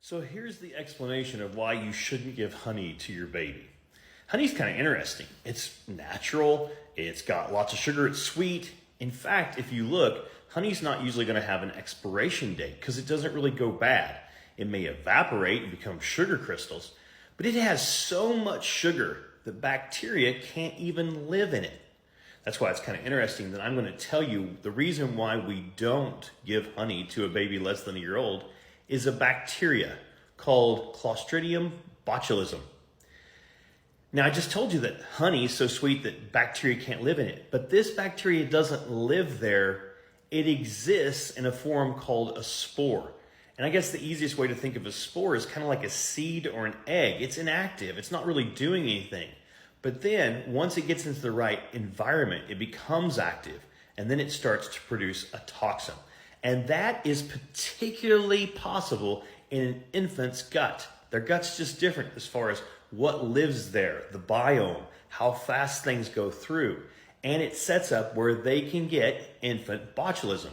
So here's the explanation of why you shouldn't give honey to your baby. Honey's kind of interesting. It's natural, it's got lots of sugar, it's sweet. In fact, if you look, honey's not usually going to have an expiration date because it doesn't really go bad. It may evaporate and become sugar crystals, but it has so much sugar that bacteria can't even live in it. That's why it's kind of interesting that I'm going to tell you the reason why we don't give honey to a baby less than a year old is a bacteria called Clostridium botulism. Now, I just told you that honey is so sweet that bacteria can't live in it, but this bacteria doesn't live there. It exists in a form called a spore. And I guess the easiest way to think of a spore is kind of like a seed or an egg. It's inactive. It's not really doing anything. But then once it gets into the right environment, it becomes active, and then it starts to produce a toxin. And that is particularly possible in an infant's gut. Their gut's just different as far as what lives there, the biome, how fast things go through. And it sets up where they can get infant botulism.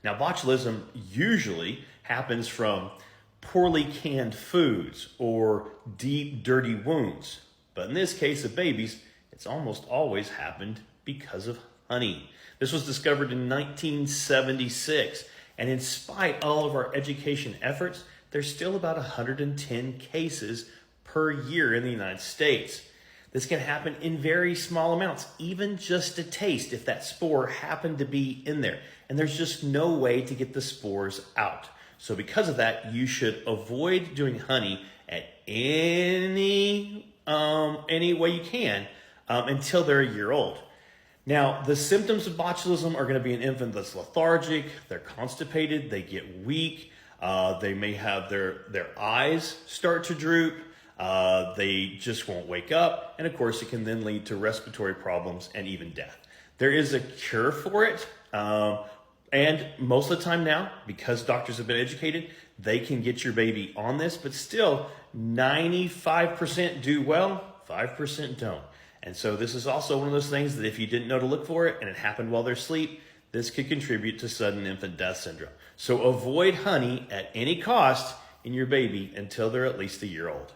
Now, botulism usually happens from poorly canned foods or deep, dirty wounds. But in this case of babies, it's almost always happened because of honey. This was discovered in 1976. And in spite of all of our education efforts, there's still about 110 cases per year in the United States. This can happen in very small amounts, even just a taste if that spore happened to be in there. And there's just no way to get the spores out. So because of that, you should avoid doing honey at any way you can until they're a year old. Now, the symptoms of botulism are going to be an infant that's lethargic, they're constipated, they get weak, they may have their eyes start to droop, they just won't wake up, and of course it can then lead to respiratory problems and even death. There is a cure for it, and most of the time now, because doctors have been educated, they can get your baby on this, but still 95% do well, 5% don't. And so this is also one of those things that if you didn't know to look for it and it happened while they're asleep, this could contribute to sudden infant death syndrome. So avoid honey at any cost in your baby until they're at least a year old.